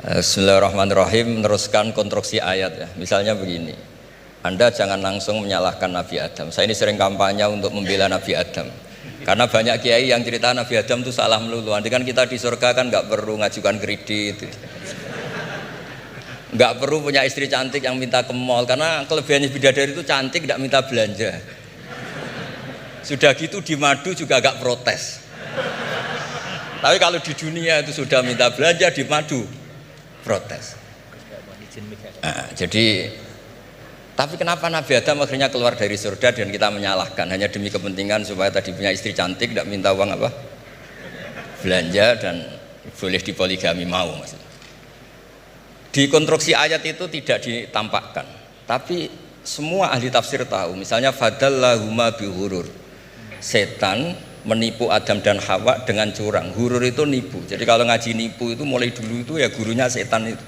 Bismillahirrahmanirrahim. Meneruskan konstruksi ayat ya. Misalnya begini, Anda jangan langsung menyalahkan Nabi Adam. Saya ini sering kampanye untuk membela Nabi Adam. Karena banyak kiai yang cerita Nabi Adam itu salah melulu. Nanti kan kita di surga kan nggak perlu ngajukan kredit, nggak perlu punya istri cantik yang minta ke mall. Karena kelebihannya bidadari itu cantik, nggak minta belanja. Sudah gitu di madu juga agak protes. Tapi kalau di dunia itu sudah minta belanja, di madu protes. Jadi, tapi kenapa Nabi Adam akhirnya keluar dari surga dan kita menyalahkan hanya demi kepentingan supaya tadi punya istri cantik, tidak minta uang apa? Belanja dan boleh dipoligami mau maksudnya. Di konstruksi ayat itu tidak ditampakkan, tapi semua ahli tafsir tahu. Misalnya fadallahuma bihurur, setan menipu Adam dan Hawa dengan curang. Hurur itu nipu. Jadi kalau ngaji nipu itu mulai dulu itu ya gurunya setan itu.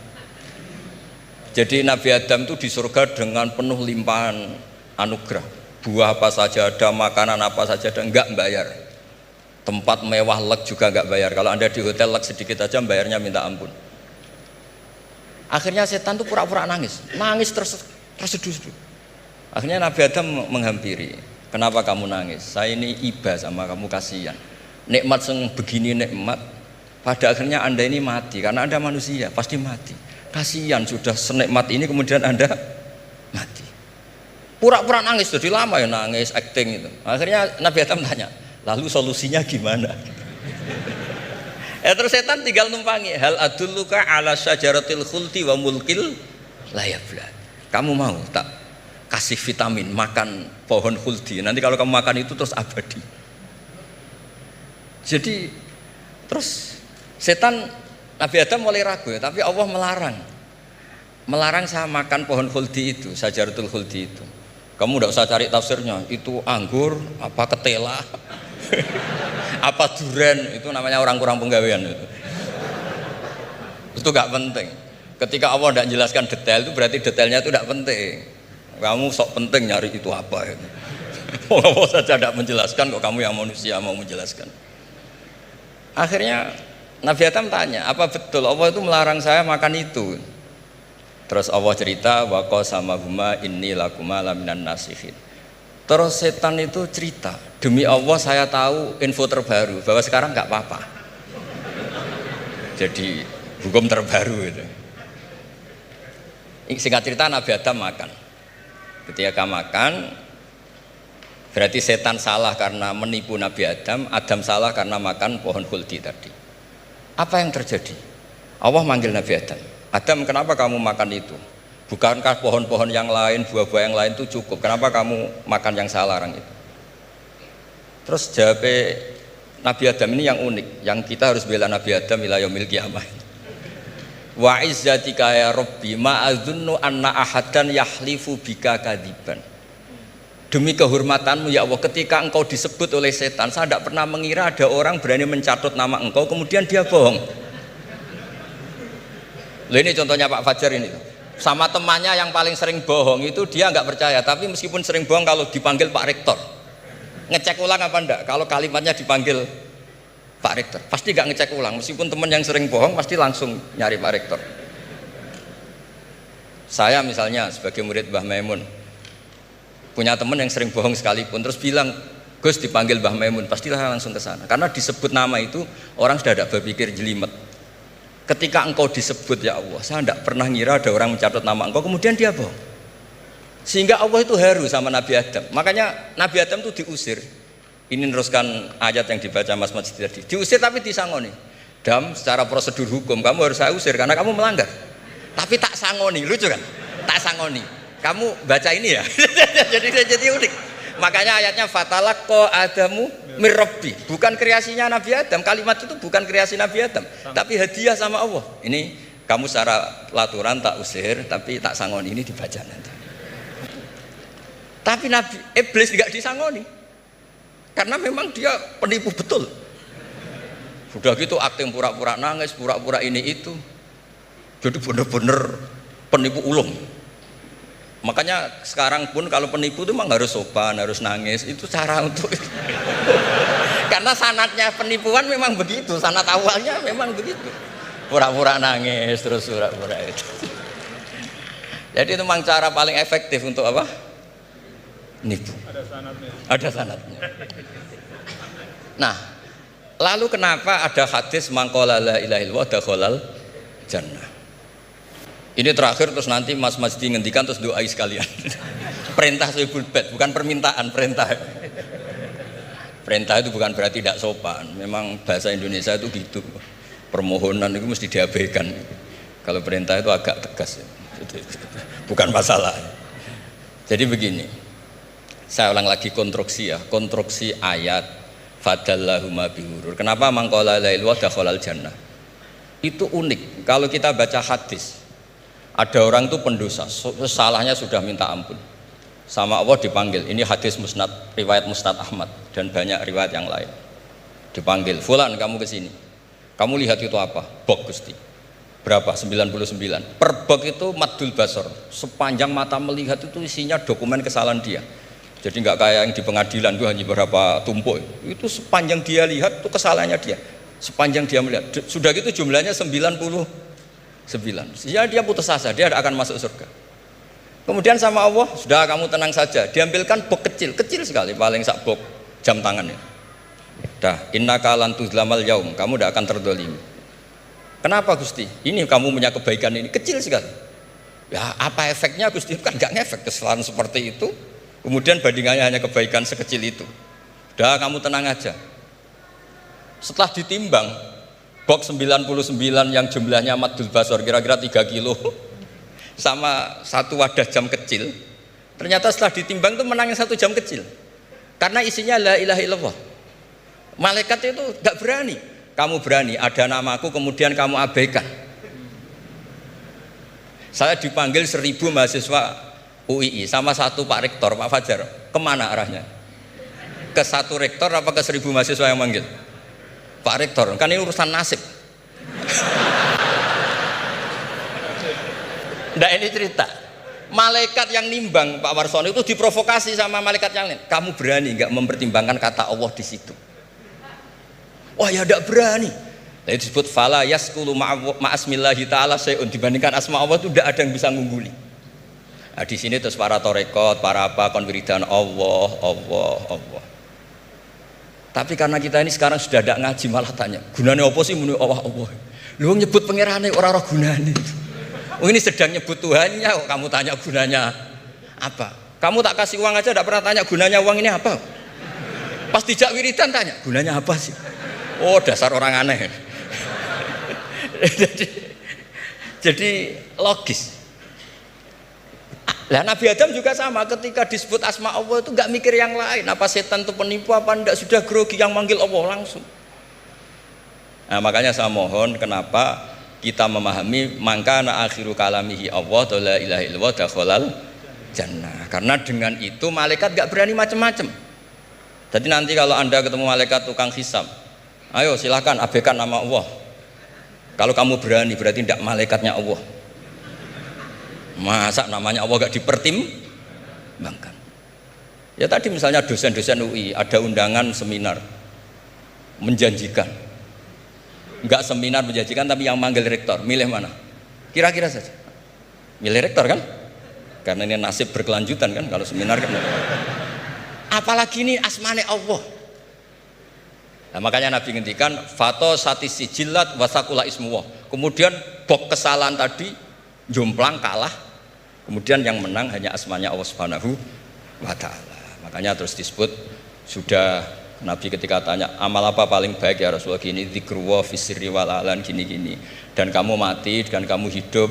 Jadi Nabi Adam itu di surga dengan penuh limpahan anugerah. Buah apa saja ada, makanan apa saja ada, enggak bayar. Tempat mewah leg juga enggak bayar. Kalau Anda di hotel leg sedikit aja bayarnya minta ampun. Akhirnya setan itu pura-pura nangis terseduh-seduh. Akhirnya Nabi Adam menghampiri. Kenapa kamu nangis? Saya ini iba sama kamu, kasihan. Nikmat yang begini nikmat, pada akhirnya Anda ini mati. Karena Anda manusia, pasti mati. Kasihan sudah senikmat ini kemudian Anda mati. Pura-pura nangis, jadi lama ya nangis, acting itu. Akhirnya Nabi Adam tanya, lalu solusinya gimana? Terus setan tinggal numpangi. Hal adulluka ala syajaratil khuldi wa mulkil la yafla. Kamu mau tak kasih vitamin, makan pohon khuldi. Nanti kalau kamu makan itu terus abadi. Jadi terus setan, Nabi Adam mulai ragu ya, tapi Allah melarang saya makan pohon khuldi itu, syajaratul khuldi itu. Kamu tidak usah cari tafsirnya, itu anggur, apa ketela, apa duren, itu namanya orang kurang penggawean itu. Itu gak penting. Ketika Allah tidak menjelaskan detail itu berarti detailnya itu tidak penting. Kamu sok penting nyari itu apa itu. Allah saja tidak menjelaskan, kok kamu yang manusia mau menjelaskan. Akhirnya Nabi Adam tanya, apa betul Allah itu melarang saya makan itu? Terus Allah cerita, wa qasamahuma inni lakuma laminan nasihin. Terus setan itu cerita, demi Allah saya tahu info terbaru bahwa sekarang nggak apa-apa. Jadi hukum terbaru itu. Singkat cerita Nabi Adam makan. Ketika makan, berarti setan salah karena menipu Nabi Adam, Adam salah karena makan pohon khuldi tadi. Apa yang terjadi? Allah manggil Nabi Adam. Adam, kenapa kamu makan itu? Bukankah pohon-pohon yang lain, buah-buah yang lain itu cukup? Kenapa kamu makan yang saya larang itu? Terus jawab Nabi Adam ini yang unik, yang kita harus bela Nabi Adam ila yaumil qiyamah. Wa izzatika ya Rabbi ma adzunnu anna ahadan yahlifu bika kadziban. Demi kehormatanmu ya Allah, ketika engkau disebut oleh setan, saya tidak pernah mengira ada orang berani mencatut nama engkau kemudian dia bohong. Loh, ini contohnya Pak Fajar ini, sama temannya yang paling sering bohong itu dia nggak percaya, tapi meskipun sering bohong kalau dipanggil Pak Rektor ngecek ulang apa enggak, kalau kalimatnya dipanggil Pak Rektor pasti nggak ngecek ulang, meskipun teman yang sering bohong pasti langsung nyari Pak Rektor. Saya misalnya sebagai murid Mbah Maimun punya teman yang sering bohong sekalipun, terus bilang Gus dipanggil Mbah Maimun, pastilah langsung ke sana karena disebut nama itu orang sudah ada berpikir jelimet. Ketika engkau disebut ya Allah, saya tidak pernah ngira ada orang mencatat nama engkau kemudian dia bohong. Sehingga Allah itu haru sama Nabi Adam. Makanya Nabi Adam itu diusir. Ini meneruskan ayat yang dibaca Mas Masjid tadi. Diusir tapi disangoni. Dam, secara prosedur hukum kamu harus saya usir karena kamu melanggar. Tapi tak sangoni, lucu kan? Tak sangoni. Kamu baca ini ya. jadi unik. Makanya ayatnya fatalaqqa Adamu mir Rabbi, bukan kreasinya Nabi Adam. Kalimat itu bukan kreasi Nabi Adam, tapi hadiah sama Allah. Ini kamu secara laturan tak usir, tapi tak sangoni, ini dibaca nanti. Tapi Nabi Iblis tidak disangoni, karena memang dia penipu betul. Sudah gitu akting pura-pura nangis, pura-pura ini itu, jadi benar-benar penipu ulung. Makanya sekarang pun kalau penipu itu memang harus sopan, harus nangis, itu cara untuk itu. Karena sanatnya penipuan memang begitu, sanat awalnya memang begitu. pura-pura nangis terus pura-pura itu. Jadi itu memang cara paling efektif untuk apa? Nipu. Ada sanadnya. Nah, lalu kenapa ada hadis mangqala la ilaha illallah dakhalal jannah? Ini terakhir terus nanti Mas Masdi ngendikan terus doai sekalian. Perintah Sohibul Bait, bukan permintaan, perintah. Perintah itu bukan berarti tidak sopan. Memang bahasa Indonesia itu gitu. Permohonan itu mesti diabaikan. Kalau perintah itu agak tegas. Bukan masalah. Jadi begini. Saya ulang lagi konstruksi ya, konstruksi ayat fadallahuma bihurur. Kenapa mangqala la ilaha illallah dakhalal jannah? Itu unik. Kalau kita baca hadis, ada orang itu pendosa, salahnya sudah minta ampun. Sama Allah dipanggil. Ini hadis musnad, riwayat Musnad Ahmad dan banyak riwayat yang lain. Dipanggil, "Fulan, kamu ke sini. Kamu lihat itu apa?" "Bok, Gusti." "Berapa?" 99. Per bok itu maddul basar. Sepanjang mata melihat itu isinya dokumen kesalahan dia. Jadi nggak kayak yang di pengadilan itu hanya beberapa tumpuk. Itu sepanjang dia lihat itu kesalahannya dia. Sepanjang dia melihat. Sudah gitu jumlahnya 99. Ya dia putus asa, dia tidak akan masuk surga. Kemudian sama Allah, sudah kamu tenang saja. Diambilkan bok kecil, kecil sekali, paling sak bok jam tangannya. Dah, innaka lan tuzlamal yaum, kamu tidak akan terdolimi. Kenapa Gusti? Ini kamu punya kebaikan ini kecil sekali. Ya apa efeknya Gusti? Kan nggak ngefek kesalahan seperti itu. Kemudian bandingannya hanya kebaikan sekecil itu. Dah, kamu tenang aja. Setelah ditimbang, box 99 yang jumlahnya maddul basar kira-kira 3 kilo sama satu wadah jam kecil, ternyata setelah ditimbang itu menangin 1 jam kecil karena isinya la ilaha illallah. Malaikat itu gak berani. Kamu berani ada namaku kemudian kamu abaikan. Saya dipanggil 1000 mahasiswa UII sama satu Pak Rektor, Pak Fajar. Kemana arahnya? Ke satu rektor apa ke 1000 mahasiswa yang manggil? Pak Rektor, kan ini urusan nasib. Nah ini cerita. Malaikat yang nimbang Pak Warsono itu diprovokasi sama malaikat yang lain. Kamu berani nggak mempertimbangkan kata Allah di situ? Wah ya tidak berani. Nah, itu disebut fala yaskulu ma'asmillahi ta'ala syai'un. Dibandingkan asma Allah itu tidak ada yang bisa ngungguli. Nah, di sini terus para torekot, para apa konwiridan Allah. Tapi karena kita ini sekarang sudah tidak ngaji malah tanya, gunanya apa sih menurut Allah? Lu nyebut pangerane orang-orang gunanya. Oh ini sedang nyebut Tuhannya, kok kamu tanya gunanya apa? Kamu tak kasih uang aja tidak pernah tanya gunanya uang ini apa? Pas dijak wiridan tanya, gunanya apa sih? Oh dasar orang aneh. jadi logis. Lah Nabi Adam juga sama, ketika disebut asma Allah itu nggak mikir yang lain. Apa setan itu penipu apa enggak, sudah grogi yang manggil Allah langsung. Nah makanya saya mohon kenapa kita memahami mangkana akhiru kalamihi Allah la ilaha illallah dakhalal jannah. Karena dengan itu malaikat nggak berani macam-macam. Jadi nanti kalau Anda ketemu malaikat tukang hisab, ayo silahkan abaikan nama Allah. Kalau kamu berani berarti tidak malaikatnya Allah. Masa namanya Allah gak dipertimbangkan? Ya tadi misalnya dosen-dosen UI ada undangan seminar menjanjikan, enggak seminar menjanjikan tapi yang manggil rektor, milih mana? Kira-kira saja milih rektor kan? Karena ini nasib berkelanjutan kan kalau seminar kan. Apalagi ini asmane Allah. Nah, makanya Nabi ngendikan fato satis sijilat wasakula ismuwah. Kemudian bok kesalahan tadi jomplang kalah, kemudian yang menang hanya asmanya Allah Subhanahu wa ta'ala. Makanya terus disebut, sudah Nabi ketika tanya amal apa paling baik ya Rasulullah, gini dzikrullah fisirri wal alan gini-gini, dan kamu mati dan kamu hidup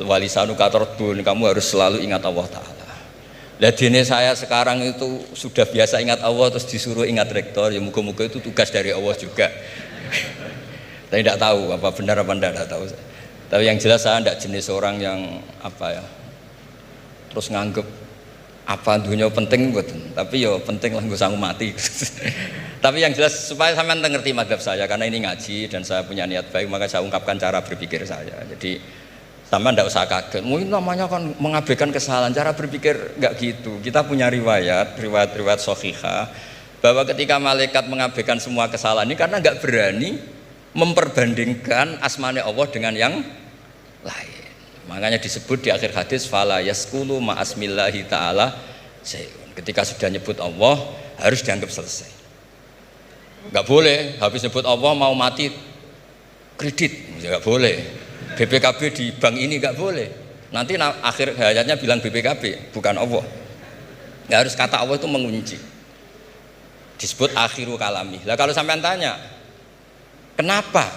walisanu katarbun, kamu harus selalu ingat Allah ta'ala. Lah dene saya sekarang itu sudah biasa ingat Allah terus disuruh ingat rektor, ya muga-muga itu tugas dari Allah juga. Saya tidak tahu apa benar apa tidak tahu. Tapi yang jelas saya tidak jenis orang yang apa ya, terus nganggep apa dunia penting betul. Tapi yo penting lah gue sanggup mati. Tapi yang jelas supaya sampean ngerti madhab saya, karena ini ngaji dan saya punya niat baik, maka saya ungkapkan cara berpikir saya. Jadi sampean tidak usah kaget. Mungkin namanya kan mengabaikan kesalahan, cara berpikir nggak gitu. Kita punya riwayat sahihah bahwa ketika malaikat mengabaikan semua kesalahan ini karena nggak berani memperbandingkan asmane Allah dengan yang lain. Makanya disebut di akhir hadis fala yaskulu ma'asmillahi ta'ala syai'un. Ketika sudah nyebut Allah harus dianggap selesai. Enggak boleh habis nyebut Allah mau mati kredit, enggak boleh. BPKB di bank ini enggak boleh. Nanti akhir hayatnya bilang BPKB bukan Allah. Enggak harus kata Allah itu mengunci. Disebut akhiru kalami. Lah kalau sampean tanya, kenapa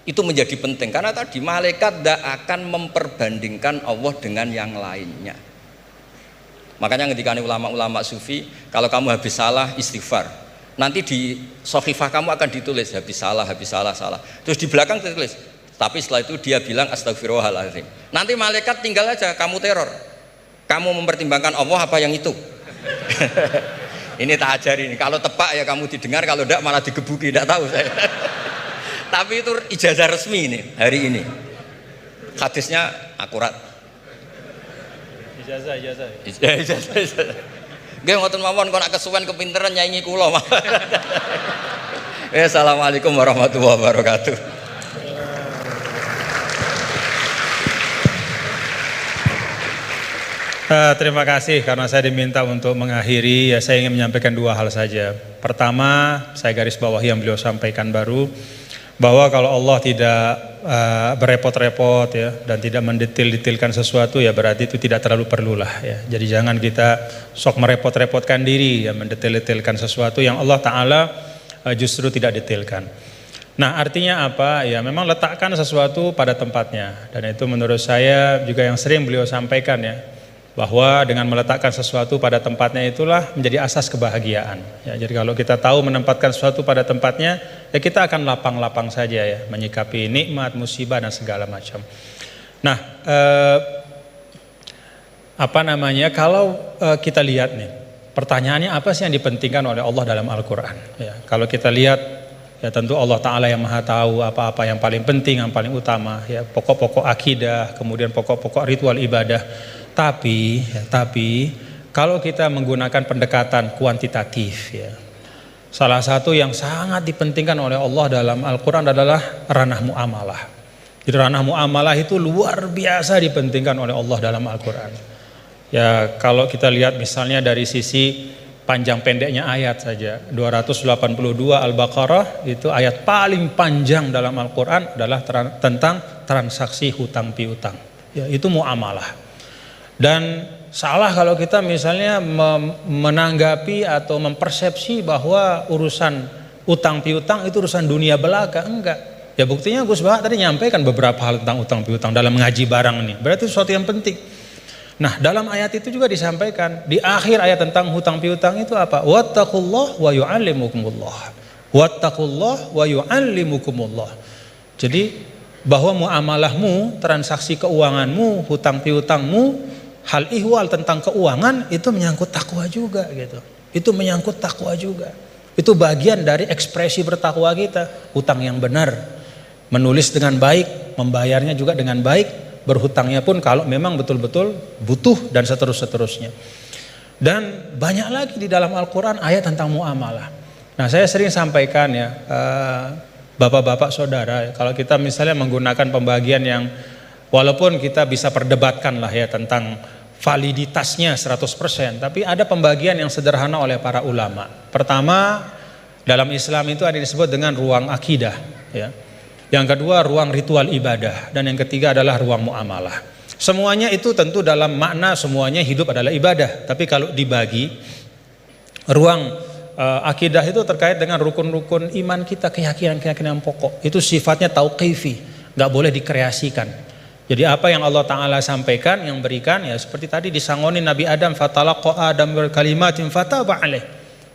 itu menjadi penting? Karena tadi malaikat tidak akan memperbandingkan Allah dengan yang lainnya. Makanya ketika ulama-ulama sufi, kalau kamu habis salah istighfar, nanti di sohifah kamu akan ditulis habis salah, salah. Terus di belakang ditulis, tapi setelah itu dia bilang astagfirullahaladzim. Nanti malaikat tinggal aja kamu teror. Kamu mempertimbangkan Allah apa yang itu? Ini tak ajari ini. Kalau tepak ya kamu didengar, kalau tidak malah digebuki, tidak tahu saya. Tapi itu ijazah resmi ini hari ini. Hadisnya akurat. Ijazah. Nggih ngoten mawon kok nak kesuwen kepinteran nyanyi kula. Assalamualaikum warahmatullahi wabarakatuh. Terima kasih karena saya diminta untuk mengakhiri, ya saya ingin menyampaikan dua hal saja. Pertama, saya garis bawahi yang beliau sampaikan baru, bahwa kalau Allah tidak berepot-repot ya dan tidak mendetil-detilkan sesuatu, ya berarti itu tidak terlalu perlulah ya. Jadi jangan kita sok merepot-repotkan diri ya mendetil-detilkan sesuatu yang Allah Ta'ala justru tidak detilkan. Nah artinya apa? Ya memang letakkan sesuatu pada tempatnya, dan itu menurut saya juga yang sering beliau sampaikan ya, bahwa dengan meletakkan sesuatu pada tempatnya itulah menjadi asas kebahagiaan ya. Jadi kalau kita tahu menempatkan sesuatu pada tempatnya, ya kita akan lapang-lapang saja ya menyikapi nikmat, musibah dan segala macam. Nah kalau kita lihat nih, pertanyaannya apa sih yang dipentingkan oleh Allah dalam Al-Quran ya. Kalau kita lihat ya tentu Allah Ta'ala yang maha tahu apa-apa yang paling penting, yang paling utama ya, pokok-pokok akidah, kemudian pokok-pokok ritual ibadah. Tapi kalau kita menggunakan pendekatan kuantitatif ya, salah satu yang sangat dipentingkan oleh Allah dalam Al-Quran adalah ranah muamalah. Jadi ranah muamalah itu luar biasa dipentingkan oleh Allah dalam Al-Quran. Ya kalau kita lihat misalnya dari sisi panjang pendeknya ayat saja, 282 Al-Baqarah itu ayat paling panjang dalam Al-Quran adalah tentang transaksi hutang piutang. Ya itu muamalah. Dan salah kalau kita misalnya menanggapi atau mempersepsi bahwa urusan utang piutang itu urusan dunia belaka. Enggak. Ya buktinya Gus Bah tadi nyampaikan beberapa hal tentang utang piutang dalam mengaji barang ini. Berarti sesuatu yang penting. Nah dalam ayat itu juga disampaikan di akhir ayat tentang hutang piutang itu apa? Wattaqullah wa yu'allimukumullah. Wattaqullah wa yu'allimukumullah. Jadi bahwa muamalahmu, transaksi keuanganmu, hutang piutangmu, hal ihwal tentang keuangan itu menyangkut takwa juga gitu. Itu menyangkut takwa juga. Itu bagian dari ekspresi bertakwa kita. Hutang yang benar, menulis dengan baik, membayarnya juga dengan baik, berhutangnya pun kalau memang betul-betul butuh dan seterusnya. Dan banyak lagi di dalam Al-Quran ayat tentang muamalah. Nah saya sering sampaikan ya, bapak-bapak saudara, kalau kita misalnya menggunakan pembagian yang walaupun kita bisa perdebatkan lah ya tentang validitasnya 100%, tapi ada pembagian yang sederhana oleh para ulama. Pertama, dalam Islam itu ada yang disebut dengan ruang akidah ya. Yang kedua ruang ritual ibadah, dan yang ketiga adalah ruang muamalah. Semuanya itu tentu dalam makna semuanya hidup adalah ibadah, tapi kalau dibagi ruang akidah itu terkait dengan rukun-rukun iman kita, keyakinan-keyakinan pokok. Itu sifatnya tauqifi, nggak boleh dikreasikan. Jadi apa yang Allah Ta'ala sampaikan, yang berikan ya seperti tadi disangoni Nabi Adam, fatalaqa Adam berkalimatin fataba alaih.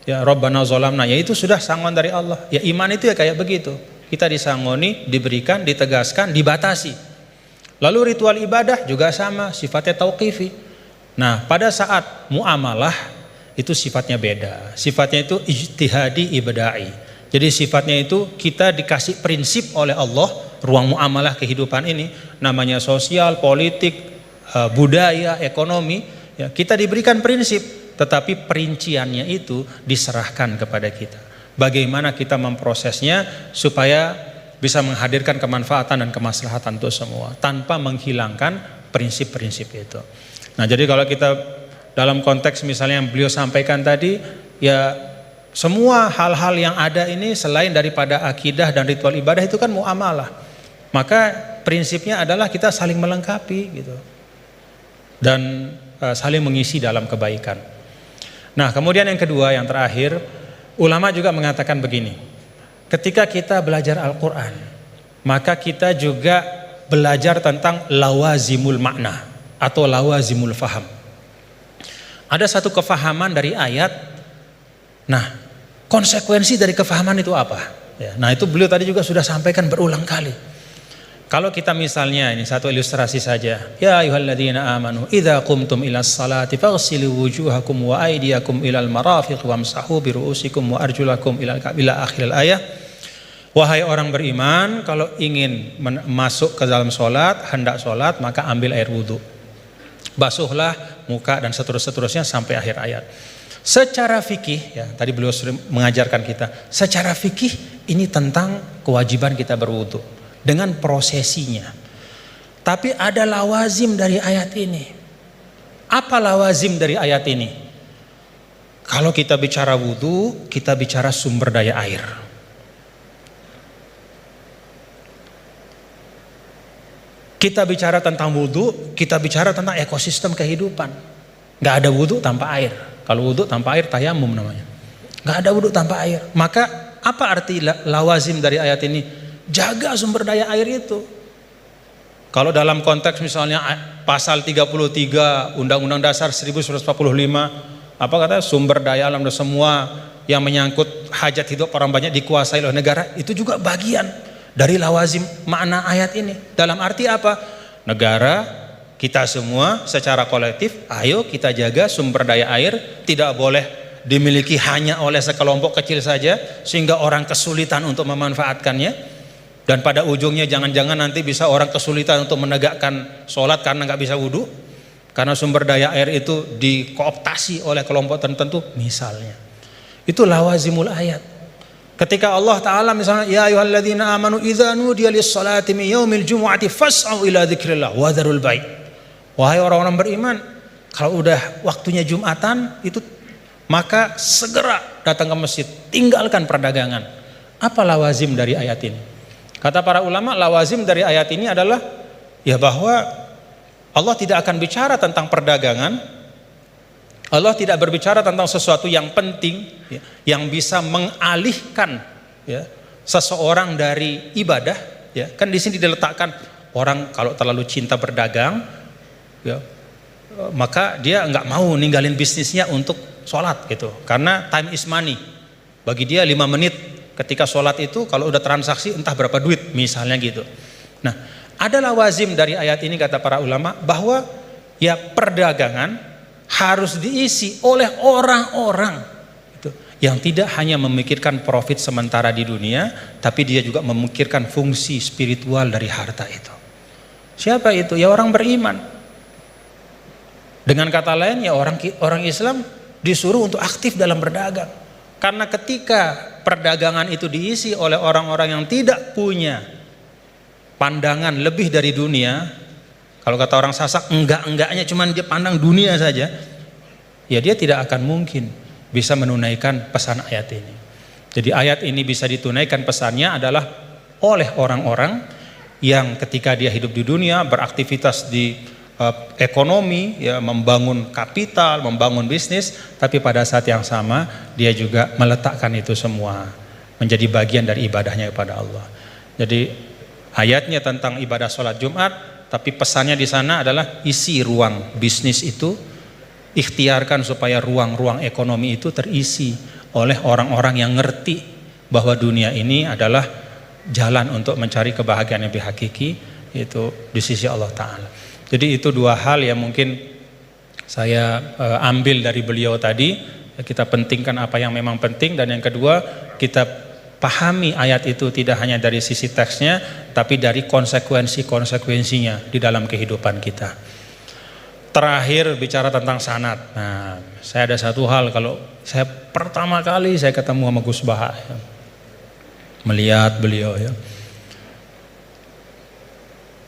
Ya Rabbana zolamna, ya itu sudah sangon dari Allah. Ya iman itu ya kayak begitu. Kita disangoni, diberikan, ditegaskan, dibatasi. Lalu ritual ibadah juga sama, sifatnya tauqifi. Nah pada saat muamalah itu sifatnya beda. Sifatnya itu ijtihadi ibada'i. Jadi sifatnya itu kita dikasih prinsip oleh Allah, ruang muamalah kehidupan ini, namanya sosial, politik, budaya, ekonomi, ya, kita diberikan prinsip, tetapi perinciannya itu diserahkan kepada kita. Bagaimana kita memprosesnya supaya bisa menghadirkan kemanfaatan dan kemaslahatan untuk semua tanpa menghilangkan prinsip-prinsip itu. Nah, jadi kalau kita dalam konteks misalnya yang beliau sampaikan tadi, ya semua hal-hal yang ada ini selain daripada akidah dan ritual ibadah itu kan muamalah. Maka prinsipnya adalah kita saling melengkapi gitu. Dan saling mengisi dalam kebaikan. Nah, kemudian yang kedua, yang terakhir, ulama juga mengatakan begini. Ketika kita belajar Al-Quran, maka kita juga belajar tentang lawazimul makna atau lawazimul faham. Ada satu kefahaman dari ayat. Nah, konsekuensi dari kefahaman itu apa? Ya, nah, itu beliau tadi juga sudah sampaikan berulang kali. Kalau kita misalnya, ini satu ilustrasi saja. Ya ayyuhalladzina amanu idza qumtum ilas salati faghsilu wujuhakum wa aydiyakum ilal marafiq wamsahu bi ru'usikum wa arjulakum ila akhiril ayah. Wahai orang beriman, kalau ingin masuk ke dalam solat, hendak solat, maka ambil air wudhu, basuhlah muka dan seterusnya sampai akhir ayat. Secara fikih, ya tadi beliau sering mengajarkan kita, secara fikih ini tentang kewajiban kita berwudhu dengan prosesinya. Tapi ada lawazim dari ayat ini. Apa lawazim dari ayat ini? Kalau kita bicara wudhu, kita bicara sumber daya air. Kita bicara tentang wudhu, kita bicara tentang ekosistem kehidupan. Gak ada wudhu tanpa air. Kalau wudhu tanpa air, tayamum namanya. Gak ada wudhu tanpa air. Maka apa arti lawazim dari ayat ini? Jaga sumber daya air itu. Kalau dalam konteks misalnya pasal 33 Undang-Undang Dasar 1945, apa kata, sumber daya alam dan semua yang menyangkut hajat hidup orang banyak dikuasai oleh negara, itu juga bagian dari lawazim makna ayat ini. Dalam arti apa? Negara, kita semua secara kolektif, ayo kita jaga sumber daya air, tidak boleh dimiliki hanya oleh sekelompok kecil saja sehingga orang kesulitan untuk memanfaatkannya. Dan pada ujungnya jangan-jangan nanti bisa orang kesulitan untuk menegakkan sholat karena nggak bisa wudhu, karena sumber daya air itu dikooptasi oleh kelompok tertentu misalnya. Itu lawazimul ayat. Ketika Allah Ta'ala misalnya, ya ayyuhalladzina amanu idza nudiya lis-salati min yaumil jumu'ati fas'au ila dzikrillah wa dzarul bai'. Wahai orang-orang beriman, kalau udah waktunya Jumatan itu, maka segera datang ke masjid, tinggalkan perdagangan. Apa lawazim dari ayat ini? Kata para ulama, lawazim dari ayat ini adalah ya bahwa Allah tidak akan bicara tentang perdagangan. Allah tidak berbicara tentang sesuatu yang penting, ya, yang bisa mengalihkan, ya, seseorang dari ibadah. Ya, kan di sini diletakkan orang kalau terlalu cinta berdagang, ya, maka dia nggak mau ninggalin bisnisnya untuk sholat gitu, karena time is money. Bagi dia 5 menit ketika sholat itu, kalau udah transaksi entah berapa duit misalnya gitu. Nah, ada lawazim dari ayat ini kata para ulama bahwa ya perdagangan harus diisi oleh orang-orang itu yang tidak hanya memikirkan profit sementara di dunia, tapi dia juga memikirkan fungsi spiritual dari harta itu. Siapa itu? Ya orang beriman. Dengan kata lain, ya orang Islam disuruh untuk aktif dalam berdagang. Karena ketika perdagangan itu diisi oleh orang-orang yang tidak punya pandangan lebih dari dunia, kalau kata orang Sasak, enggak-enggaknya cuman dia pandang dunia saja, ya dia tidak akan mungkin bisa menunaikan pesan ayat ini. Jadi ayat ini bisa ditunaikan pesannya adalah oleh orang-orang yang ketika dia hidup di dunia, beraktivitas di ekonomi, ya, membangun kapital, membangun bisnis, tapi pada saat yang sama dia juga meletakkan itu semua menjadi bagian dari ibadahnya kepada Allah. Jadi ayatnya tentang ibadah sholat Jumat, tapi pesannya di sana adalah isi ruang bisnis itu, ikhtiarkan supaya ruang-ruang ekonomi itu terisi oleh orang-orang yang ngerti bahwa dunia ini adalah jalan untuk mencari kebahagiaan yang lebih hakiki, yaitu di sisi Allah Ta'ala. Jadi itu dua hal yang mungkin saya ambil dari beliau tadi. Kita pentingkan apa yang memang penting, dan yang kedua kita pahami ayat itu tidak hanya dari sisi teksnya, tapi dari konsekuensi-konsekuensinya di dalam kehidupan kita. Terakhir bicara tentang sanad. Nah, saya ada satu hal, kalau saya pertama kali saya ketemu sama Gus Baha, ya, melihat beliau, ya,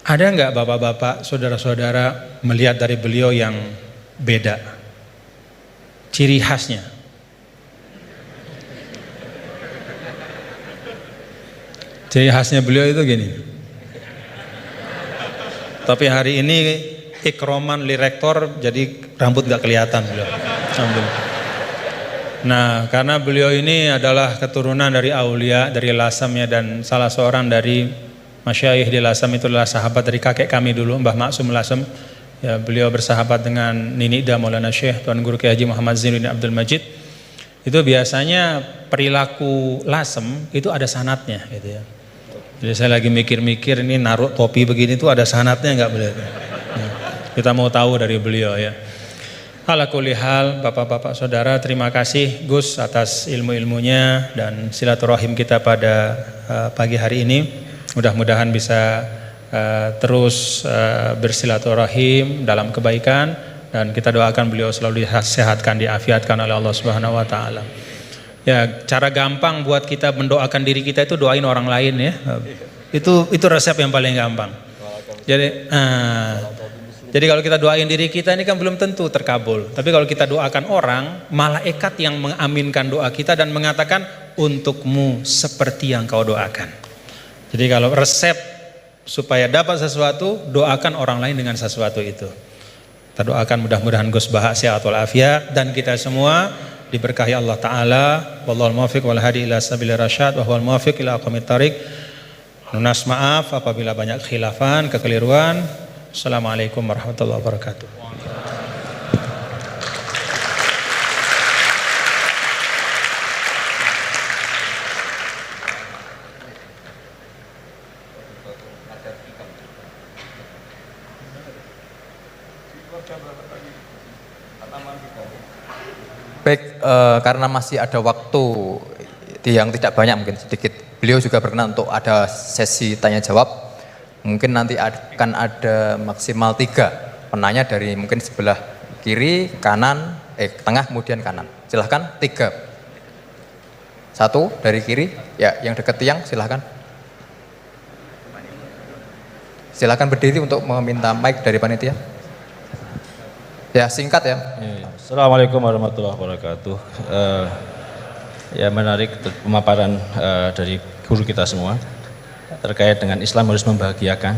Ada nggak bapak-bapak, saudara-saudara melihat dari beliau yang beda? Ciri khasnya? Ciri khasnya beliau itu gini. Tapi hari ini ikroman li rektor, jadi rambut nggak kelihatan beliau. Alhamdulillah. Nah, karena beliau ini adalah keturunan dari aulia, dari Lasem ya, dan salah seorang dari masyayikh di Lasem itu adalah sahabat dari kakek kami dulu, Mbah Maksum Lasem. Ya, beliau bersahabat dengan Nini Ida Maulana Syekh Tuan Guru Kiai Haji Muhammad Zainuddin Abdul Majid. Itu biasanya perilaku Lasem itu ada sanatnya gitu ya. Jadi saya lagi mikir-mikir ini naruh topi begini tuh ada sanatnya nggak beliau? Ya, kita mau tahu dari beliau ya. Ala kulli hal, bapak-bapak saudara, terima kasih Gus atas ilmu-ilmunya dan silaturahim kita pada pagi hari ini. Mudah-mudahan bisa terus bersilaturahim dalam kebaikan, dan kita doakan beliau selalu disehatkan, diafiatkan oleh Allah Subhanahu wa taala. Ya, cara gampang buat kita mendoakan diri kita itu doain orang lain ya. Itu resep yang paling gampang. Jadi kalau kita doain diri kita ini kan belum tentu terkabul. Tapi kalau kita doakan orang, malaikat yang mengaminkan doa kita dan mengatakan untukmu seperti yang kau doakan. Jadi kalau resep supaya dapat sesuatu, doakan orang lain dengan sesuatu itu. Kita doakan mudah-mudahan Gus Baha sehat walafiat dan kita semua diberkahi Allah Ta'ala. Wallahul muwaffiq wal hadi ila sabilir rasyad wa huwal muwaffiq ila aqwamit thariq. Nunas maaf apabila banyak khilafan, kekeliruan. Assalamualaikum warahmatullahi wabarakatuh. Baik, karena masih ada waktu yang tidak banyak, mungkin sedikit, beliau juga berkenan untuk ada sesi tanya jawab. Mungkin nanti akan ada maksimal 3 penanya dari mungkin sebelah kiri, kanan, tengah, kemudian kanan. Silahkan 3. 1 dari kiri, ya, yang dekat tiang silahkan. Silahkan berdiri untuk meminta mic dari panitia. Ya, singkat ya. Assalamualaikum warahmatullahi wabarakatuh. Ya, menarik pemaparan dari guru kita semua terkait dengan Islam harus membahagiakan.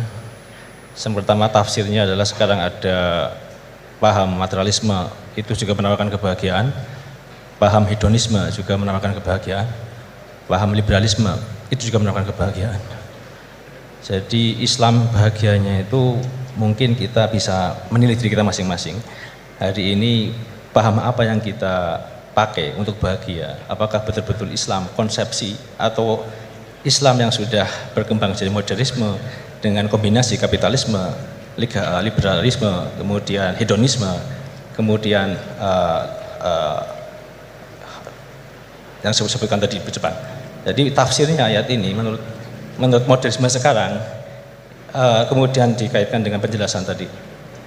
Yang pertama, tafsirnya adalah sekarang ada paham materialisme itu juga menawarkan kebahagiaan, paham hedonisme juga menawarkan kebahagiaan, paham liberalisme itu juga menawarkan kebahagiaan. Jadi Islam bahagianya itu mungkin kita bisa menilai diri kita masing-masing. Hari ini paham apa yang kita pakai untuk bahagia? Apakah betul-betul Islam konsepsi atau Islam yang sudah berkembang jadi modernisme dengan kombinasi kapitalisme, liberalisme, kemudian hedonisme, kemudian yang saya sebutkan tadi bercepat. Jadi tafsirnya ayat ini menurut modernisme sekarang kemudian dikaitkan dengan penjelasan tadi,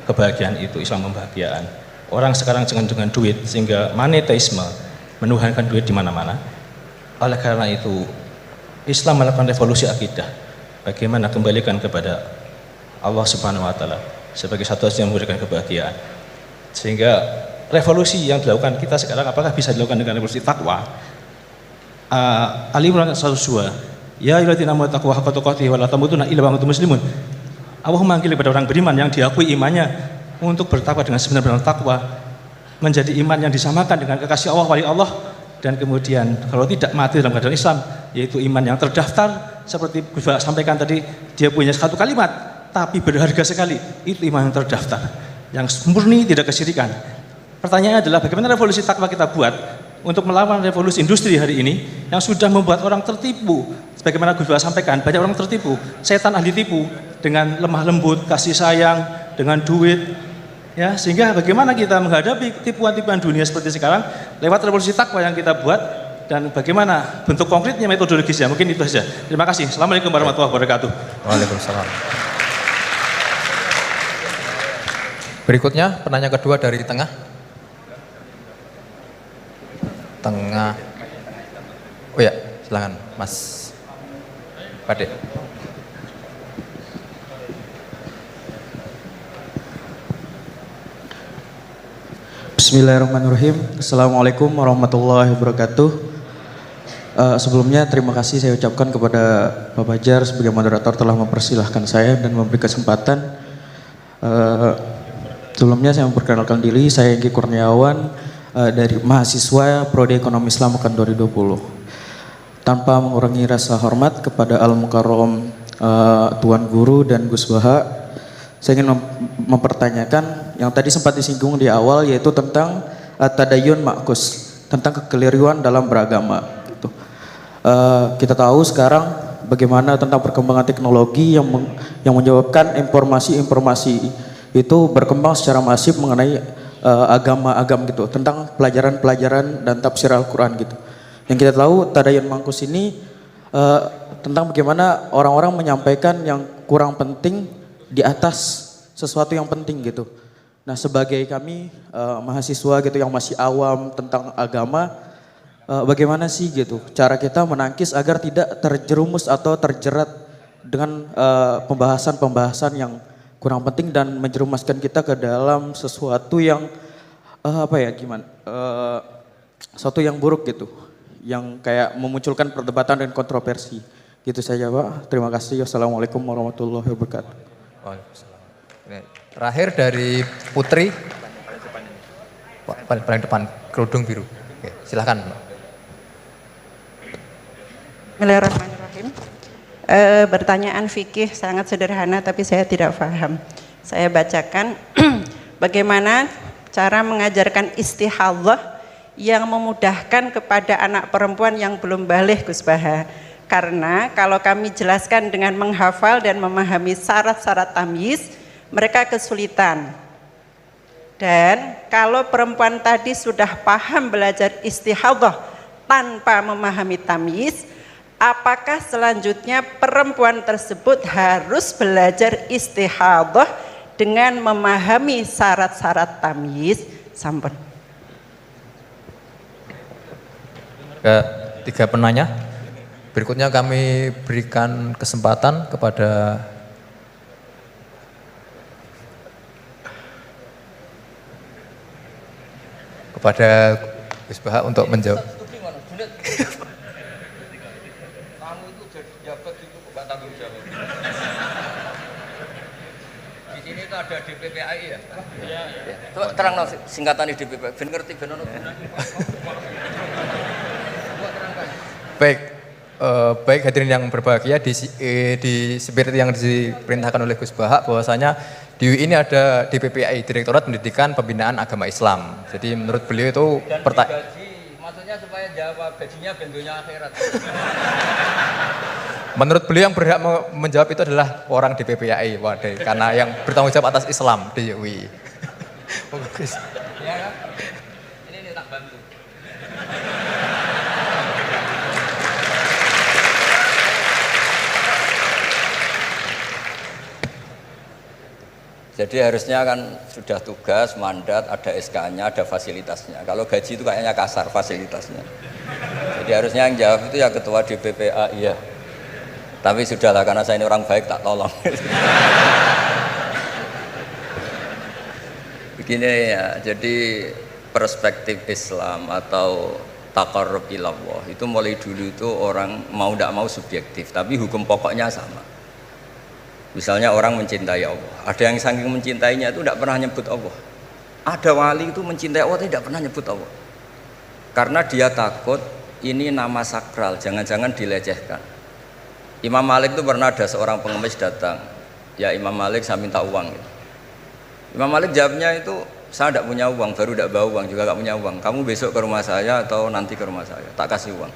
kebahagiaan itu Islam membahagiaan. Orang sekarang dengan duit sehingga monetisme menuhankan duit di mana-mana. Oleh karena itu Islam melakukan revolusi akidah. Bagaimana kembalikan kepada Allah Subhanahu wa taala sebagai satu-satunya yang memberikan kebahagiaan. Sehingga revolusi yang dilakukan kita sekarang apakah bisa dilakukan dengan revolusi takwa? Ali Imran 102. Ya ayyuhalladzina amanu taqullaha haqqa tuqatih wa la tamutunna illa wa antum muslimun. Allah memanggil kepada orang beriman yang diakui imannya untuk bertakwa dengan sebenar-benar takwa, menjadi iman yang disamakan dengan kekasih Allah, wali Allah, dan kemudian kalau tidak mati dalam keadaan Islam, yaitu iman yang terdaftar. Seperti Gus Baha sampaikan tadi, dia punya 1 kalimat tapi berharga sekali, itu iman yang terdaftar, yang murni, tidak kesyirikan. Pertanyaannya adalah bagaimana revolusi takwa kita buat untuk melawan revolusi industri hari ini yang sudah membuat orang tertipu. Sebagaimana Gus Baha sampaikan, banyak orang tertipu, setan ahli tipu dengan lemah lembut, kasih sayang, dengan duit, ya, sehingga bagaimana kita menghadapi tipuan-tipuan dunia seperti sekarang lewat revolusi takwa yang kita buat, dan bagaimana bentuk konkretnya, metodologisnya. Mungkin itu saja. Terima kasih. Assalamualaikum warahmatullahi wabarakatuh. Waalaikumsalam. Berikutnya penanya kedua dari tengah. Oh ya, silakan Mas Pade. Bismillahirrahmanirrahim. Assalamualaikum warahmatullahi wabarakatuh. Sebelumnya terima kasih saya ucapkan kepada Pak Fajar sebagai moderator telah mempersilahkan saya dan memberi kesempatan. Sebelumnya saya memperkenalkan diri, saya Engki Kurniawan dari mahasiswa Prodi Ekonomi Islam Angkatan 2020. Tanpa mengurangi rasa hormat kepada Al-Mukarram Tuan Guru dan Gus Baha, saya ingin mempertanyakan yang tadi sempat disinggung di awal, yaitu tentang tadayun makus, tentang kekeliruan dalam beragama. Gitu. Kita tahu sekarang bagaimana tentang perkembangan teknologi yang menyebabkan informasi-informasi itu berkembang secara masif mengenai agama-agama gitu, tentang pelajaran-pelajaran dan tafsir Al-Quran gitu. Yang kita tahu tadayun makus ini tentang bagaimana orang-orang menyampaikan yang kurang penting di atas sesuatu yang penting gitu. Nah, sebagai kami mahasiswa gitu yang masih awam tentang agama, bagaimana sih gitu cara kita menangkis agar tidak terjerumus atau terjerat dengan pembahasan-pembahasan yang kurang penting dan menjerumuskan kita ke dalam sesuatu yang sesuatu yang buruk gitu, yang kayak memunculkan perdebatan dan kontroversi. Gitu saja, Pak. Terima kasih. Wassalamualaikum warahmatullahi wabarakatuh. Terakhir dari Putri, paling depan, kerudung biru. Oke, silahkan. Bismillahirrahmanirrahim. Pertanyaan fikih sangat sederhana tapi saya tidak paham. Saya bacakan bagaimana cara mengajarkan istihadhah yang memudahkan kepada anak perempuan yang belum baligh, Gus Baha. Karena kalau kami jelaskan dengan menghafal dan memahami syarat-syarat tamyiz, mereka kesulitan. Dan kalau perempuan tadi sudah paham belajar istihadhah tanpa memahami tamyiz, apakah selanjutnya perempuan tersebut harus belajar istihadhah dengan memahami syarat-syarat tamyiz? Sampun. Tiga penanya. Berikutnya kami berikan kesempatan kepada Gus Baha untuk menjawab. Kamu itu jadi jabat itu bukan tanggung jawab. Di sini itu ada DPPAI ya? Iya. Coba terang singkatan di DPPAI, ben ngerti ben ono. Baik hadirin yang berbahagia, di seperti yang diperintahkan oleh Gus Baha bahwasanya di UI ini ada DPPAI, Direktorat Pendidikan Pembinaan Agama Islam. Jadi menurut beliau itu gaji, maksudnya supaya jawab gajinya bentuknya akhirat. Menurut beliau yang berhak menjawab itu adalah orang DPPAI, waduh, karena yang bertanggung jawab atas Islam di UI. Bagus. Ya kan? Ini tak bantu. Jadi harusnya kan sudah tugas, mandat, ada SK-nya, ada fasilitasnya. Kalau gaji itu kayaknya kasar fasilitasnya. Jadi harusnya yang jawab itu ya ketua DPPA, iya. Tapi sudahlah karena saya ini orang baik tak tolong. Begini ya, jadi perspektif Islam atau taqarrub ilallah itu mulai dulu itu orang mau tidak mau subjektif, tapi hukum pokoknya sama. Misalnya orang mencintai Allah, ada yang saking mencintainya itu tidak pernah nyebut Allah. Ada wali itu mencintai Allah tidak pernah nyebut Allah, karena dia takut ini nama sakral, jangan-jangan dilecehkan. Imam Malik itu pernah ada seorang pengemis datang, ya Imam Malik saya minta uang. Imam Malik jawabnya itu, saya tidak punya uang, baru tidak bawa uang, juga tidak punya uang. Kamu besok ke rumah saya atau nanti ke rumah saya, tak kasih uang.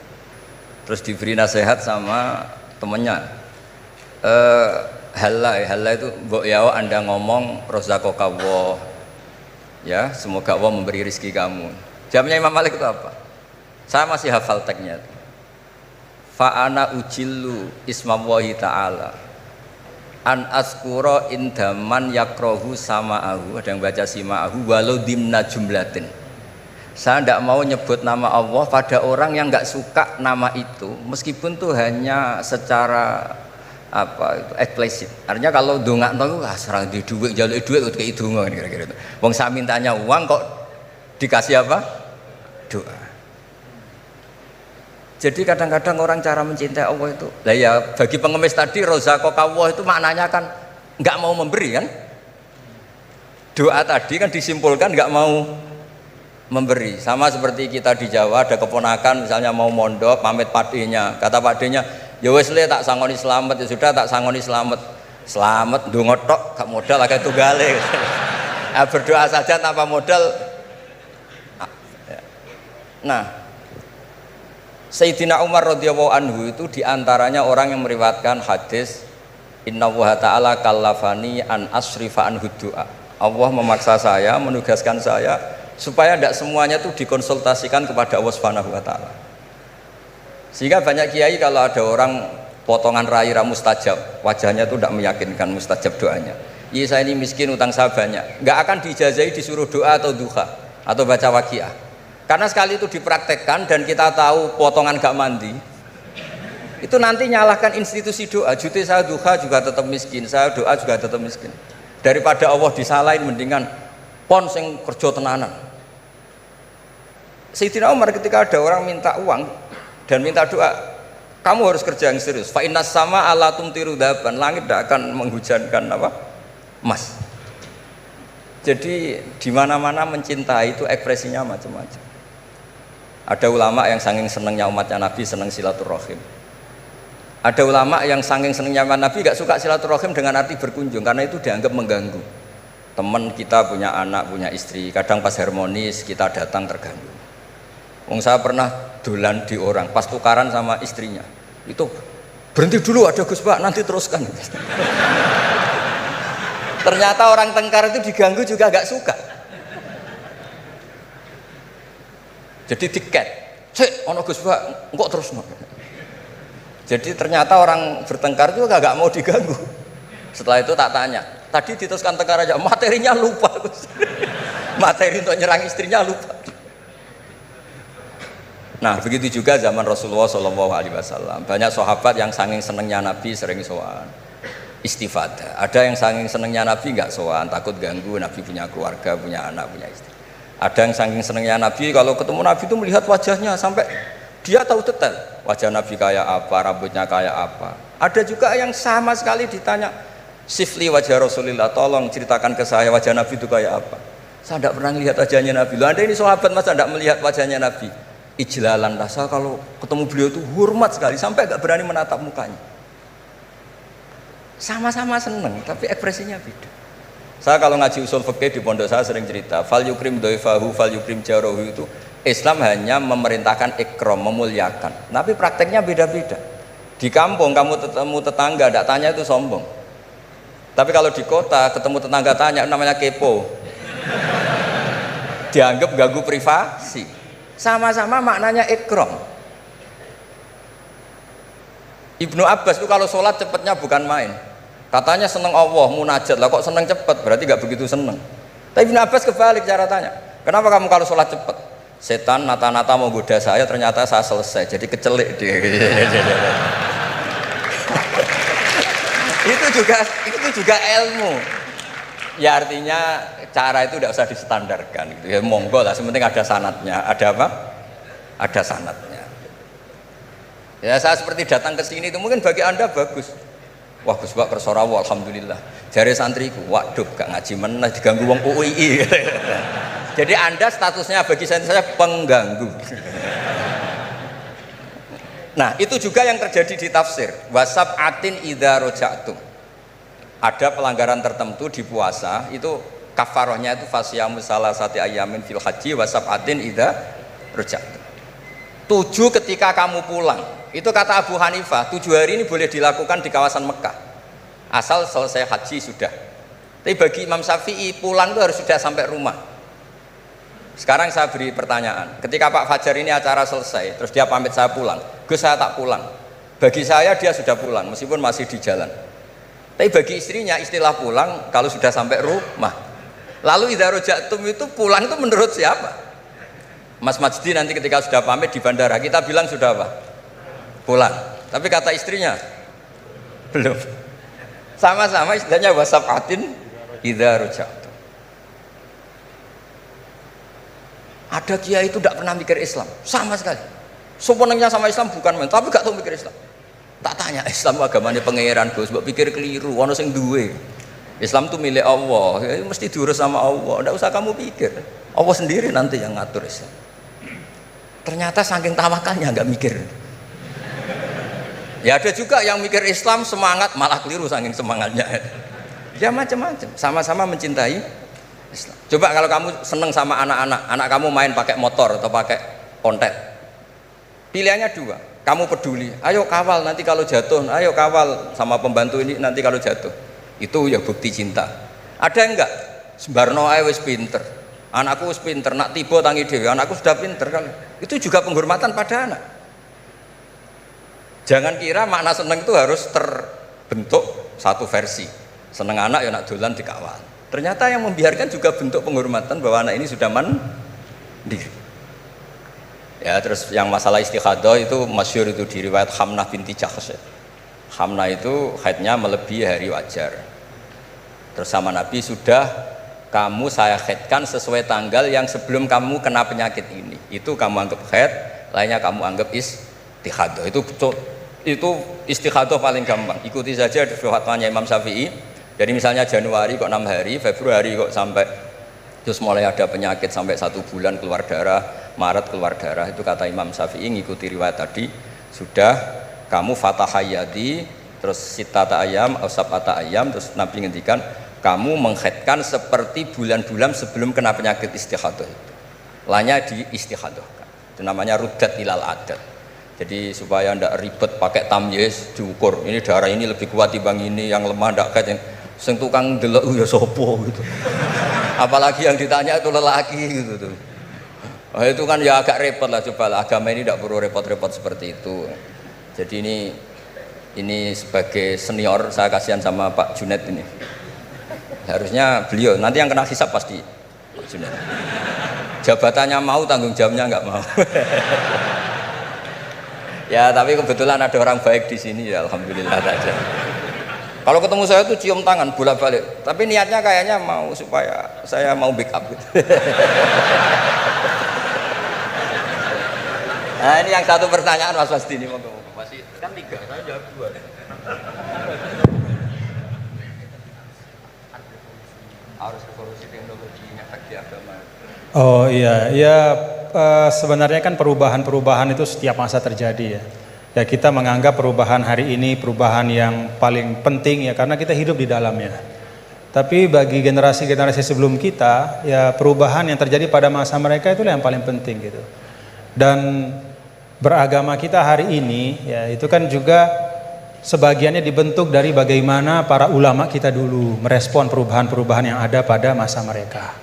Terus diberi nasihat sama temannya. Halal itu mbok yawa Anda ngomong rozaqakallah, ya semoga Allah memberi rezeki kamu. Jawabnya Imam Malik itu apa? Saya masih hafal teksnya. Fa'ana ujillu ismallahi ta'ala an askura indaman yakrohu sama'ahu, ada yang baca sima'ahu walau dimna jumlatin. Saya tidak mau nyebut nama Allah pada orang yang nggak suka nama itu, meskipun tuh hanya secara apa itu eksplisit. Artinya kalau dongak tahu serang di duit jaluk duit untuk itu kira-kira itu. Wong saya mintanya uang kok Dikasih apa? Doa. Jadi kadang-kadang orang cara mencintai Allah itu, lah ya bagi pengemis tadi rozaqaka Allah itu maknanya kan nggak mau memberi kan? Doa tadi kan disimpulkan nggak mau memberi. Sama seperti kita di Jawa ada keponakan misalnya mau mondok pamit padenya, kata padenya, ya wes le tak sangoni selamat, ya sudah tak sangoni selamat. Selamat ndonga tok gak modal agak tunggale. Nah, berdoa saja tanpa modal. Nah, Sayyidina Umar radhiyallahu anhu itu diantaranya orang yang meriwayatkan hadis Inna wa ta'ala kallafani an asrifa an du'a. Allah memaksa saya, menugaskan saya supaya tidak semuanya itu dikonsultasikan kepada Allah Subhanahu wa taala. Sehingga banyak kiai kalau ada orang potongan rai mustajab, wajahnya itu tidak meyakinkan mustajab doanya. Iya saya ini miskin, utang saya banyak, nggak akan diijazahi disuruh doa atau duha atau baca waqiah. Karena sekali itu dipraktekkan dan kita tahu potongan gak mandi, itu nanti nyalahkan institusi doa. Jute saya duha juga tetap miskin, saya doa juga tetap miskin. Daripada Allah disalahin mendingan pon sing kerja tenanan. Sayyidina Umar ketika ada orang minta uang dan minta doa, kamu harus kerja yang serius. Fa innas sama ala tumtiru daban, langit tidak akan menghujankan apa? Emas. Jadi di mana-mana mencintai itu ekspresinya macam-macam. Ada ulama yang saking senangnya umatnya Nabi senang silaturahim. Ada ulama yang saking senangnya umat Nabi gak suka silaturahim dengan arti berkunjung karena itu dianggap mengganggu. Teman kita punya anak, punya istri, kadang pas harmonis kita datang terganggu. Wong saya pernah dolan di orang, pas tukaran sama istrinya, itu berhenti dulu ada Gus Pak, nanti teruskan. Ternyata orang tengkar itu diganggu juga gak suka. Jadi tiket, cek, ono Gus Pak, kok terus no. Jadi ternyata orang bertengkar juga gak mau diganggu. Setelah itu tak tanya, tadi diteruskan tengkar aja, materinya lupa Gus. Materi untuk nyerang istrinya lupa. Nah begitu juga zaman Rasulullah SAW, banyak sahabat yang saking senengnya Nabi sering sowan istifadah. Ada yang saking senengnya Nabi nggak sowan, takut ganggu, Nabi punya keluarga, punya anak, punya istri. Ada yang saking senengnya Nabi, kalau ketemu Nabi itu melihat wajahnya sampai dia tahu detail wajah Nabi kayak apa, rambutnya kayak apa. Ada juga yang sama sekali ditanya, sifli wajah Rasulullah, tolong ceritakan ke saya wajah Nabi itu kayak apa. Saya tidak pernah melihat wajahnya Nabi. Loh, Anda ini sahabat masa tidak melihat wajahnya Nabi? Ijlalan rasa kalau ketemu beliau itu hormat sekali sampai gak berani menatap mukanya. Sama-sama seneng tapi ekspresinya beda. Saya kalau ngaji usul fikih di pondok saya sering cerita fal yukrim dhaifahu fal yukrim jarahu, itu Islam hanya memerintahkan ikram, memuliakan, tapi prakteknya beda-beda. Di kampung kamu ketemu tetangga tidak tanya itu sombong, tapi kalau di kota ketemu tetangga tanya namanya kepo, dianggap ganggu privasi. Sama-sama maknanya ikram. Ibnu Abbas itu kalau sholat cepatnya bukan main. Katanya seneng Allah, munajat lah, kok seneng cepat, berarti gak begitu seneng. Tapi Ibnu Abbas kebalik cara tanya, kenapa kamu kalau sholat cepat? Setan nata-nata mau goda saya, ternyata saya selesai, jadi kecelik dia. itu juga ilmu. Ya artinya cara itu tidak usah distandarkan gitu ya, monggo lah, sementing ada sanatnya. Ada apa? Ada sanatnya. Ya saya seperti datang ke sini itu mungkin bagi Anda bagus. Wah Gus Pak kersorawo alhamdulillah. Jari santriku, waduh gak ngaji meneh diganggu wong UII. Jadi Anda statusnya bagi saya pengganggu. Nah, itu juga yang terjadi di tafsir. Wasab atin idza roja'tum. Ada pelanggaran tertentu di puasa itu kafarohnya itu fasyamu salasati ayamin fil haji wasabatin idza roja'tum. 7 ketika kamu pulang. Itu kata Abu Hanifah, 7 hari ini boleh dilakukan di kawasan Mekah asal selesai haji sudah. Tapi bagi Imam Syafi'i pulang itu harus sudah sampai rumah. Sekarang saya beri pertanyaan, ketika Pak Fajar ini acara selesai terus dia pamit saya pulang, Gus saya tak pulang. Bagi saya dia sudah pulang meskipun masih di jalan. Tapi bagi istrinya istilah pulang kalau sudah sampai rumah. Lalu idza roja'tum itu pulang itu menurut siapa? Mas Majdi nanti ketika sudah pamit di bandara kita bilang sudah apa? Pulang. Tapi kata istrinya belum. Sama-sama istilahnya wasabatin idza roja'tum. Ada kiai itu tidak pernah mikir Islam sama sekali. Sebenarnya sama Islam bukan main, tapi gak tahu mikir Islam. Tak tanya Islam agamanya pangeran Gus, mbok pikir keliru, ono sing duwe. Islam itu milik Allah, ya, mesti diurus sama Allah. Tidak usah kamu pikir, Allah sendiri nanti yang ngatur Islam. Ternyata saking tawakalnya nggak mikir. Ya ada juga yang mikir Islam semangat malah keliru saking semangatnya. Ya macam-macam, sama-sama mencintai Islam. Coba kalau kamu seneng sama anak-anak, anak kamu main pakai motor atau pakai konten, pilihannya dua. Kamu peduli, ayo kawal nanti kalau jatuh, ayo kawal sama pembantu ini nanti kalau jatuh. Itu ya bukti cinta. Ada enggak? Sembarno ae wis pinter. Anakku wis pinter, nak tiba tangi dhewe, anakku sudah pinter kan. Itu juga penghormatan pada anak. Jangan kira makna seneng itu harus terbentuk satu versi. Seneng anak ya nak dolan dikawal. Ternyata yang membiarkan juga bentuk penghormatan bahwa anak ini sudah mandiri. Ya, terus yang masalah istikhadah itu masyhur itu di riwayat Hamnah binti Jahsh. Hamnah itu haidnya melebihi hari wajar. Terus sama Nabi, sudah kamu saya haidkan sesuai tanggal yang sebelum kamu kena penyakit ini. Itu kamu anggap haid, lainnya kamu anggap istikhadah. Itu istikhadah paling gampang. Ikuti saja fatwanya Imam Syafi'i. Jadi misalnya Januari kok 6 hari, Februari kok sampai terus mulai ada penyakit sampai 1 bulan keluar darah, Maret keluar darah, itu kata Imam Syafi'i ngikuti riwayat tadi, sudah kamu fatahayati terus sitata ayam, ausapata ayam, terus Nabi ngendikan kamu menghaidkan seperti bulan-bulan sebelum kena penyakit istikhadah itu. Lainnya di istikhadah. Itu namanya ruddat ilal adat. Jadi supaya ndak ribet pakai tamyiz diukur. Ini darah ini lebih kuat dibanding ini, yang lemah ndak kayak yang sing tukang delok ya sopo gitu. Apalagi yang ditanya itu lelaki gitu tuh. Oh, itu kan ya agak repot lah, coba lah, agama ini tidak perlu repot-repot seperti itu. Jadi ini sebagai senior saya kasihan sama Pak Junet ini. Harusnya beliau nanti yang kena hisab pasti Pak Junet. Jabatannya mau, tanggung jawabnya nggak mau. Ya tapi kebetulan ada orang baik di sini ya, alhamdulillah saja. Kalau ketemu saya tuh cium tangan bolak-balik, tapi niatnya kayaknya mau supaya saya mau backup gitu. Nah ini yang satu pertanyaan Mas Wasdi ini, masih kan 3, saya jawab 2. Harus revolusi teknologinya bagi agama. Oh iya, ya sebenarnya kan perubahan-perubahan itu setiap masa terjadi ya. Ya kita menganggap perubahan hari ini perubahan yang paling penting ya karena kita hidup di dalamnya. Tapi bagi generasi-generasi sebelum kita ya perubahan yang terjadi pada masa mereka itulah yang paling penting gitu. Dan beragama kita hari ini ya itu kan juga sebagiannya dibentuk dari bagaimana para ulama kita dulu merespon perubahan-perubahan yang ada pada masa mereka.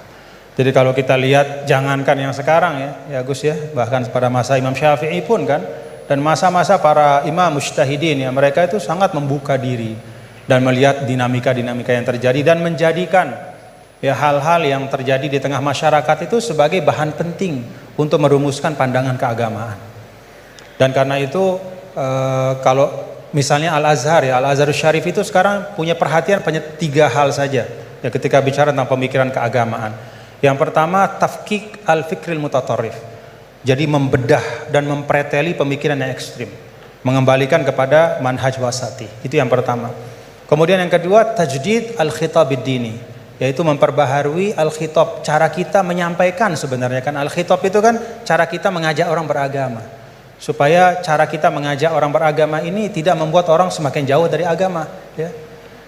Jadi kalau kita lihat jangankan yang sekarang ya Gus ya, bahkan pada masa Imam Syafi'i pun kan, dan masa-masa para imam mujtahidin ya, mereka itu sangat membuka diri dan melihat dinamika-dinamika yang terjadi dan menjadikan ya hal-hal yang terjadi di tengah masyarakat itu sebagai bahan penting untuk merumuskan pandangan keagamaan. Dan karena itu kalau misalnya Al-Azhar ya, Al-Azhar Syarif itu sekarang punya perhatian pada 3 hal saja ya ketika bicara tentang pemikiran keagamaan. Yang pertama tafkik al-fikril mutatarrif. Jadi membedah dan mempreteli pemikiran yang ekstrim, mengembalikan kepada manhaj wasati. Itu yang pertama. Kemudian yang kedua tajdid al-khitab ad-dini, yaitu memperbaharui al-khitab, cara kita menyampaikan sebenarnya kan al-khitab itu kan cara kita mengajak orang beragama. Supaya cara kita mengajak orang beragama ini tidak membuat orang semakin jauh dari agama ya.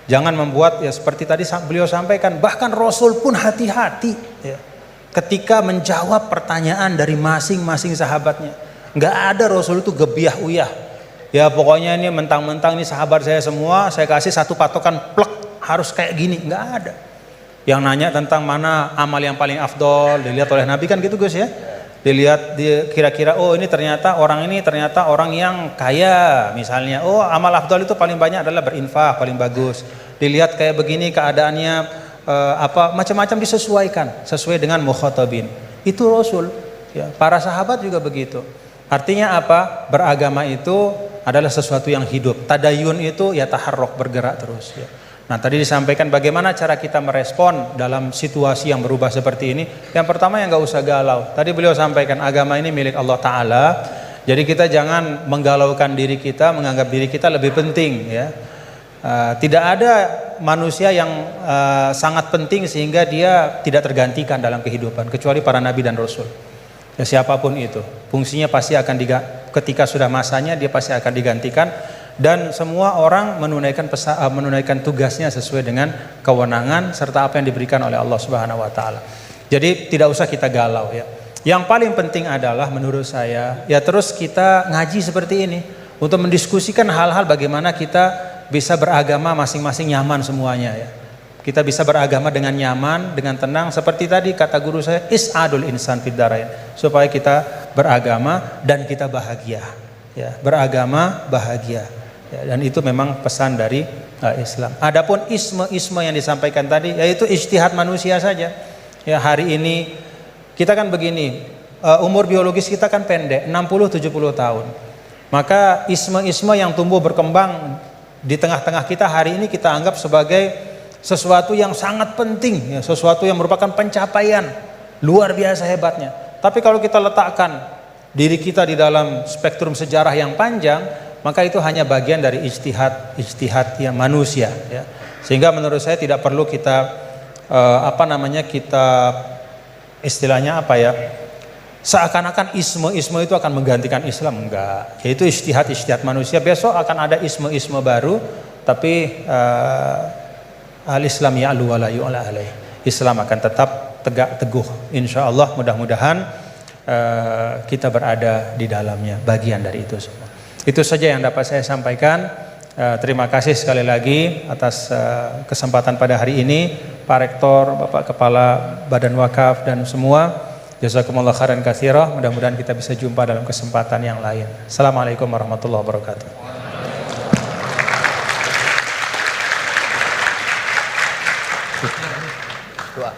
Jangan membuat ya seperti tadi beliau sampaikan, bahkan Rasul pun hati-hati ya, ketika menjawab pertanyaan dari masing-masing sahabatnya. Nggak ada Rasul itu gebiah uyah. Ya pokoknya ini mentang-mentang ini sahabat saya semua, saya kasih satu patokan plek harus kayak gini, nggak ada. Yang nanya tentang mana amal yang paling afdol dilihat oleh Nabi kan gitu Gus ya. Dilihat kira-kira oh ini ternyata orang yang kaya misalnya, oh amal afdal itu paling banyak adalah berinfak, paling bagus. Dilihat kayak begini keadaannya macam-macam disesuaikan sesuai dengan mukhatabin. Itu Rasul ya, para sahabat juga begitu. Artinya apa? Beragama itu adalah sesuatu yang hidup. Tadayun itu ya taharruk, bergerak terus ya. Nah, tadi disampaikan bagaimana cara kita merespon dalam situasi yang berubah seperti ini. Yang pertama, yang nggak usah galau. Tadi beliau sampaikan agama ini milik Allah Ta'ala. Jadi kita jangan menggalaukan diri kita, menganggap diri kita lebih penting, ya. Tidak ada manusia yang sangat penting sehingga dia tidak tergantikan dalam kehidupan, kecuali para nabi dan rasul. Ya, siapapun itu, fungsinya pasti akan ketika sudah masanya dia pasti akan digantikan. Dan semua orang menunaikan tugasnya sesuai dengan kewenangan serta apa yang diberikan oleh Allah Subhanahu wa taala. Jadi tidak usah kita galau, ya. Yang paling penting adalah menurut saya, ya terus kita ngaji seperti ini untuk mendiskusikan hal-hal bagaimana kita bisa beragama masing-masing nyaman semuanya, ya. Kita bisa beragama dengan nyaman, dengan tenang, seperti tadi kata guru saya, is'adul insan fid darain, supaya kita beragama dan kita bahagia, ya. Beragama bahagia. Ya, dan itu memang pesan dari Islam. Adapun isme yang disampaikan tadi, yaitu ijtihad manusia saja. Ya, hari ini kita kan begini, umur biologis kita kan pendek, 60-70 tahun. Maka isme yang tumbuh berkembang di tengah-tengah kita hari ini kita anggap sebagai sesuatu yang sangat penting, ya, sesuatu yang merupakan pencapaian luar biasa hebatnya. Tapi kalau kita letakkan diri kita di dalam spektrum sejarah yang panjang, maka itu hanya bagian dari ijtihad yang manusia, ya. Sehingga menurut saya tidak perlu kita kita istilahnya seakan-akan isme itu akan menggantikan Islam. Enggak, yaitu ijtihad manusia. Besok akan ada isme baru, tapi al-Islam ya'lu wa la yu'la alaih. Islam akan tetap tegak teguh, insya Allah. Mudah-mudahan kita berada di dalamnya, bagian dari itu semua. Itu saja yang dapat saya sampaikan. Terima kasih sekali lagi atas kesempatan pada hari ini, Pak Rektor, Bapak Kepala Badan Wakaf dan semua. Jazakumullah khairan katsira. Mudah-mudahan kita bisa jumpa dalam kesempatan yang lain. Assalamualaikum warahmatullahi wabarakatuh. Doa.